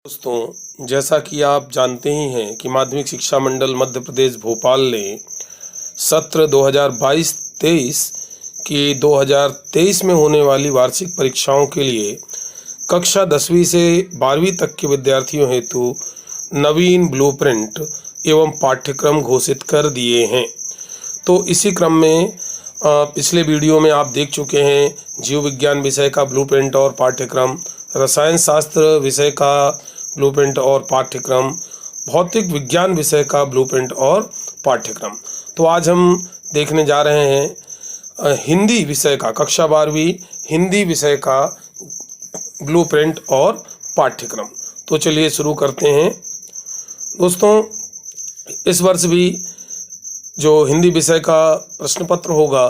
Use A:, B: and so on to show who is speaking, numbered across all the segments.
A: दोस्तों, जैसा कि आप जानते ही हैं कि माध्यमिक शिक्षा मंडल मध्य प्रदेश भोपाल ने सत्र 2022-23 की 2023 में होने वाली वार्षिक परीक्षाओं के लिए कक्षा 10वीं से 12वीं तक के विद्यार्थियों हेतु नवीन ब्लूप्रिंट एवं पाठ्यक्रम घोषित कर दिए हैं। तो इसी क्रम में पिछले वीडियो में आप देख चुके हैं जीव विज्ञान विषय का ब्लूप्रिंट और पाठ्यक्रम, रसायन शास्त्र विषय का ब्लूप्रिंट और पाठ्यक्रम, भौतिक विज्ञान विषय का ब्लूप्रिंट और पाठ्यक्रम। तो आज हम देखने जा रहे हैं हिंदी विषय का, कक्षा 12वीं हिंदी विषय का ब्लूप्रिंट और पाठ्यक्रम। तो चलिए शुरू करते हैं। दोस्तों, इस वर्ष भी जो हिंदी विषय का प्रश्न पत्र होगा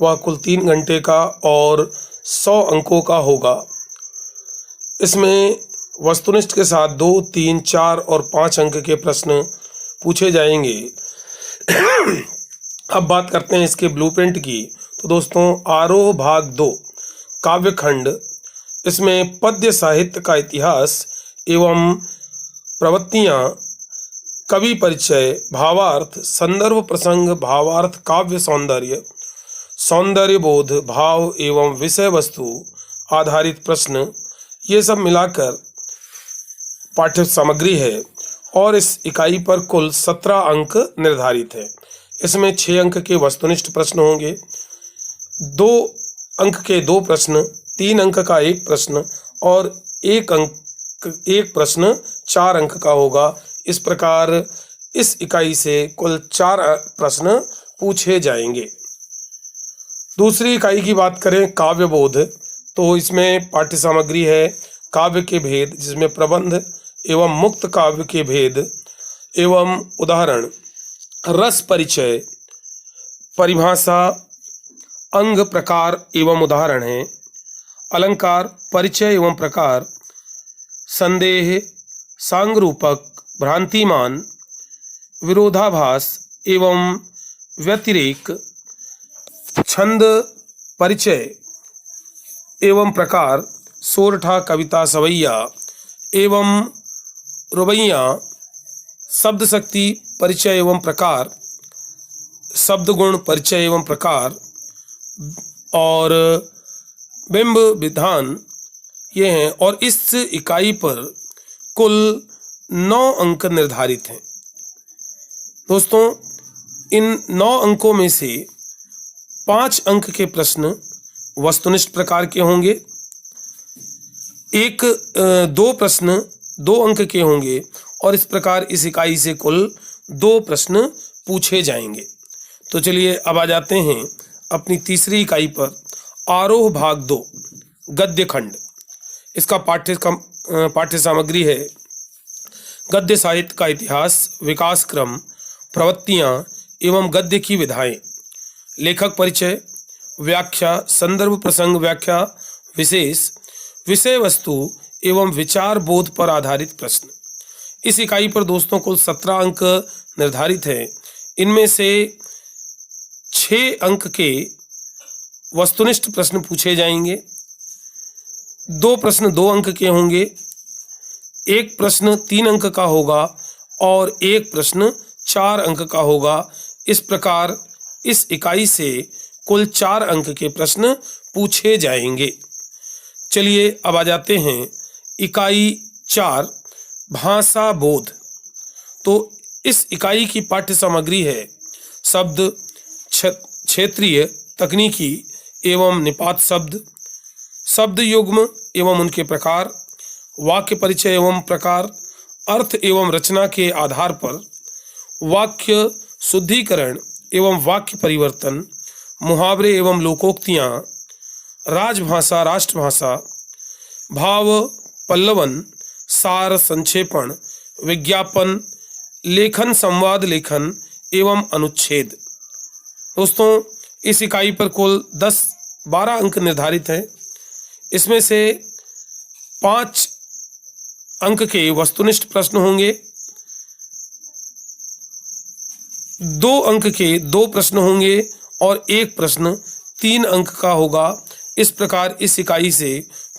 A: वह कुल 3 घंटे का और 100 अंकों का होगा। इसमें वस्तुनिष्ठ के साथ 2, 3, 4 और 5 अंक के प्रश्न पूछे जाएंगे। अब बात करते हैं इसके ब्लूप्रिंट की। तो दोस्तों, आरोह भाग 2 काव्यखंड, इसमें पद्य साहित्य का इतिहास एवं प्रवृत्तियाँ, कवि परिचय, भावार्थ, संदर्भ प्रसंग, भावार्थ, काव्य सौंदर्य, सौंदर्य बोध, भाव एवं विषय वस्तु आधारित प्रश्न, ये सब मिलाकर पाठ्य सामग्री है और इस इकाई पर कुल 17 अंक निर्धारित है। इसमें 6 अंक के वस्तुनिष्ठ प्रश्न होंगे, 2 अंक के 2 प्रश्न, 3 अंक का 1 प्रश्न और 1 प्रश्न 4 अंक का होगा। इस प्रकार इस इकाई से कुल 4 प्रश्न पूछे जाएंगे। दूसरी इकाई की बात करें काव्यबोध, तो इसमें पाठ्य सामग्री है काव्य के भेद, जिसमें प्रबंध एवं मुक्त काव्य के भेद एवं उदाहरण, रस परिचय, परिभाषा, अंग, प्रकार एवं उदाहरण है, अलंकार, परिचय एवं प्रकार, संदेह, सांगरूपक, भ्रांतिमान, विरोधाभास एवं व्यतिरेक, छंद, परिचय एवं प्रकार, सोरठा, कविता, सवैया एवं रुबैया, शब्द शक्ति, परिचय एवं प्रकार, शब्द गुण, परिचय एवं प्रकार और बिंब विधान, ये हैं। और इस इकाई पर कुल 9 अंक निर्धारित हैं। दोस्तों, इन 9 अंकों में से 5 अंक के प्रश्न वस्तुनिष्ठ प्रकार के होंगे, 2 प्रश्न 2 अंक के होंगे और इस प्रकार इस इकाई से कुल 2 प्रश्न पूछे जाएंगे। तो चलिए अब आ जाते हैं अपनी तीसरी इकाई पर, आरोह भाग 2 गद्य खंड। इसका पाठ्य सामग्री है गद्य साहित्य का इतिहास, विकास क्रम, प्रवृत्तियाँ एवं गद्य की विधाएं, लेखक परिचय, व्याख्या, संदर्भ प्रसंग व्याख्या, विशेष, विषय वस्तु एवं विचार बोध पर आधारित प्रश्न। इस इकाई पर दोस्तों कुल 17 अंक निर्धारित हैं। इनमें से 6 अंक के वस्तुनिष्ठ प्रश्न पूछे जाएंगे, 2 प्रश्न 2 अंक के होंगे, 1 प्रश्न 3 अंक का होगा और 1 प्रश्न 4 अंक का होगा। इस प्रकार इस इकाई से कुल 4 अंक के प्रश्न पूछे जाएंगे। चलिए अब आ जाते हैं इकाई 4 भाषा बोध। तो इस इकाई की पाठ्य सामग्री है शब्द, क्षेत्रीय, तकनीकी एवं निपात शब्द, शब्द युग्म एवं उनके प्रकार, वाक्य परिचय एवं प्रकार, अर्थ एवं रचना के आधार पर वाक्य शुद्धिकरण एवं वाक्य परिवर्तन, मुहावरे एवं लोकोक्तियाँ, राजभाषा, राष्ट्रभाषा, भाव पल्लवन, सार, संक्षेपण, विज्ञापन, लेखन, संवाद लेखन एवं अनुच्छेद। दोस्तों, इस इकाई पर कुल 12 अंक निर्धारित हैं। इसमें से 5 अंक के वस्तुनिष्ठ प्रश्न होंगे, 2 अंक के 2 प्रश्न होंगे और 1 प्रश्न 3 अंक का होगा। इस प्रकार इस इकाई से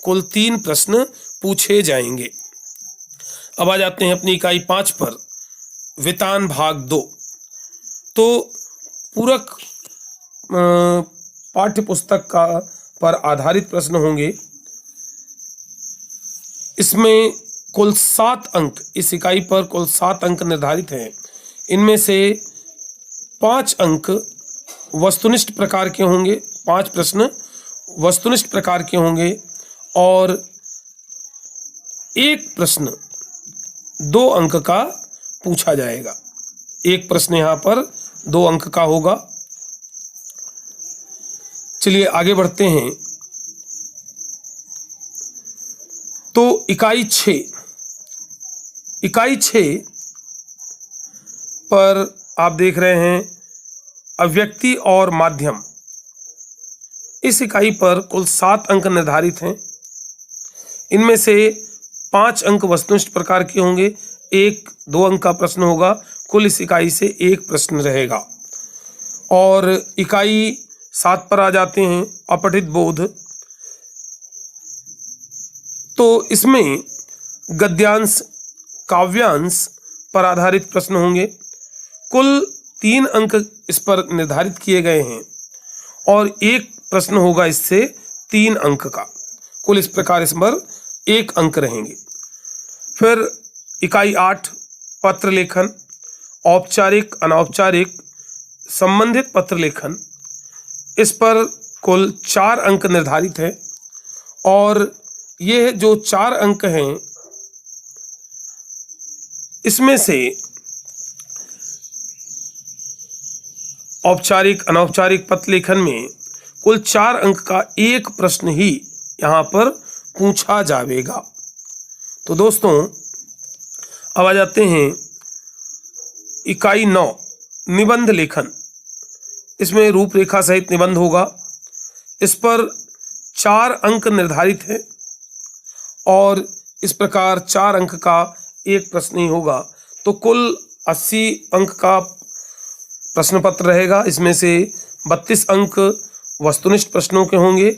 A: कुल 3 प्रश्न पूछे जाएंगे। अब आ जाते हैं अपनी इकाई 5 पर, वितान भाग 2। तो पूरक पाठ्य पुस्तक का पर आधारित प्रश्न होंगे। इसमें कुल 7 अंक, इस इकाई पर कुल 7 अंक निर्धारित हैं। इनमें से 5 अंक वस्तुनिष्ठ प्रकार के होंगे, 5 प्रश्न वस्तुनिष्ठ प्रकार के होंगे और एक प्रश्न 2 अंक का पूछा जाएगा। एक प्रश्न यहाँ पर 2 अंक का होगा। चलिए आगे बढ़ते हैं। तो इकाई 6 पर आप देख रहे हैं अव्यक्ति और माध्यम। इस इकाई पर कुल 7 अंक निर्धारित हैं। इनमें से 5 अंक वस्तुनिष्ठ प्रकार के होंगे, 1-2 अंक का प्रश्न होगा। कुल इस इकाई से 1 प्रश्न रहेगा। और इकाई 7 पर आ जाते हैं, अपठित बोध। तो इसमें गद्यांश काव्यांश पर आधारित प्रश्न होंगे। कुल 3 अंक इस पर निर्धारित किए गए हैं और 1 प्रश्न होगा इससे 3 अंक का। कुल इस प्रकार इस पर 1 अंक रहेंगे। फिर इकाई 8 पत्र लेखन, औपचारिक अनौपचारिक संबंधित पत्र लेखन। इस पर कुल 4 अंक निर्धारित हैं और ये जो 4 अंक हैं इसमें से औपचारिक अनौपचारिक पत्र लेखन में कुल 4 अंक का 1 प्रश्न ही यहाँ पर पूछा जाएगा। तो दोस्तों अब आ जाते हैं इकाई 9 निबंध लेखन। इसमें रूपरेखा सहित निबंध होगा। इस पर 4 अंक निर्धारित हैं और इस प्रकार 4 अंक का 1 प्रश्न ही होगा। तो कुल 80 अंक का प्रश्न पत्र रहेगा। इसमें से 32 अंक वस्तुनिष्ठ प्रश्नों के होंगे,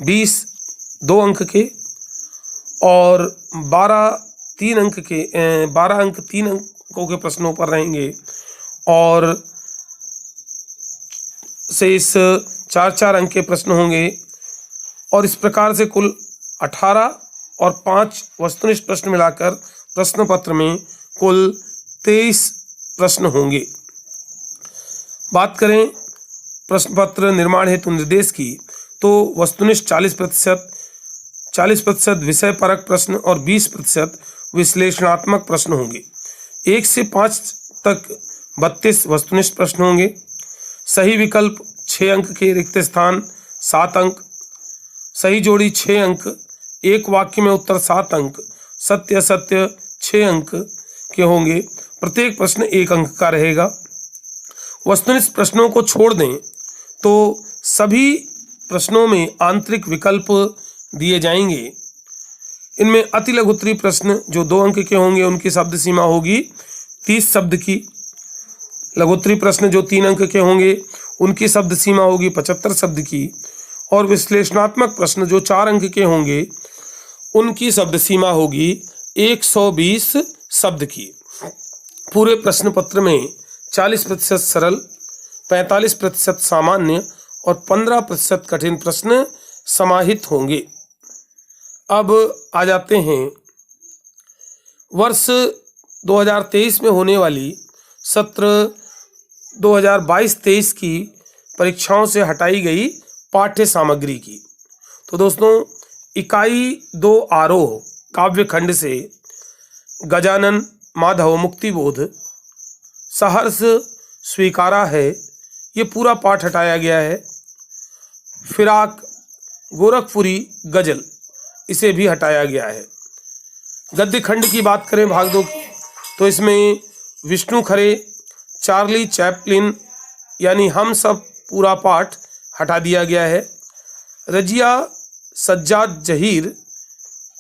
A: 20 2 अंक के और 12 अंक 3 अंकों के प्रश्नों पर रहेंगे और शेष 4 अंक के प्रश्न होंगे। और इस प्रकार से कुल 18 और 5 वस्तुनिष्ठ प्रश्न मिलाकर प्रश्न पत्र में कुल 23 प्रश्न होंगे। बात करें प्रश्न पत्र निर्माण हेतु निर्देश की, तो वस्तुनिष्ठ 40% विषय परक प्रश्न और 20% विश्लेषणात्मक प्रश्न होंगे। 1 से 5 तक 32 वस्तुनिष्ठ प्रश्न होंगे। सही विकल्प 6 अंक के, रिक्त स्थान 7 अंक, सही जोड़ी 6 अंक, एक वाक्य में उत्तर 7 अंक, सत्य असत्य 6 अंक के होंगे। प्रत्येक प्रश्न 1 अंक का रहेगा। वस्तुनिष्ठ प्रश्नों को छोड़ दें तो सभी प्रश्नों में आंतरिक विकल्प दिए जाएंगे। इनमें अति लघु उत्तरीय प्रश्न जो 2 अंक के होंगे उनकी शब्द सीमा होगी 30 शब्द की। लघु उत्तरीय प्रश्न जो 3 अंक के होंगे उनकी शब्द सीमा होगी 75 शब्द की। और विश्लेषणात्मक प्रश्न जो 4 अंक के होंगे उनकी शब्द सीमा होगी 120 शब्द की। पूरे प्रश्न पत्र में 40% सरल, 45% सामान्य और 15% कठिन प्रश्न समाहित होंगे। अब आ जाते हैं वर्ष 2023 में होने वाली सत्र 2022-23 की परीक्षाओं से हटाई गई पाठ्य सामग्री की। तो दोस्तों इकाई 2 आरोह काव्य खंड से गजानन माधव मुक्तिबोध सहर्ष स्वीकारा है, ये पूरा पाठ हटाया गया है। फिराक गोरखपुरी गजल, इसे भी हटाया गया है। गद्य खंड की बात करें भाग 2 की, तो इसमें विष्णु खरे, चार्ली चैपलिन यानी हम सब पूरा पाठ हटा दिया गया है। रजिया सज्जाद जहीर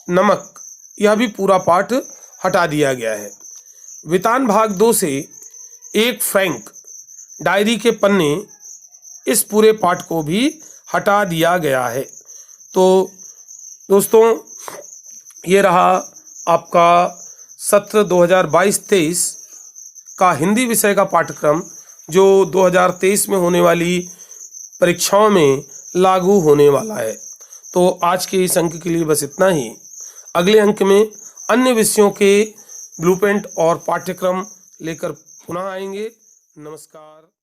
A: नमक, यह भी पूरा पाठ हटा दिया गया है। वितान भाग 2 से 1 फ्रैंक डायरी के पन्ने, इस पूरे पाठ को भी हटा दिया गया है। तो दोस्तों ये रहा आपका सत्र 2022-23 का हिंदी विषय का पाठ्यक्रम जो 2023 में होने वाली परीक्षाओं में लागू होने वाला है। तो आज के इस अंक के लिए बस इतना ही। अगले अंक में अन्य विषयों के ब्लूप्रिंट और पाठ्यक्रम लेकर पुनः आएंगे। नमस्कार।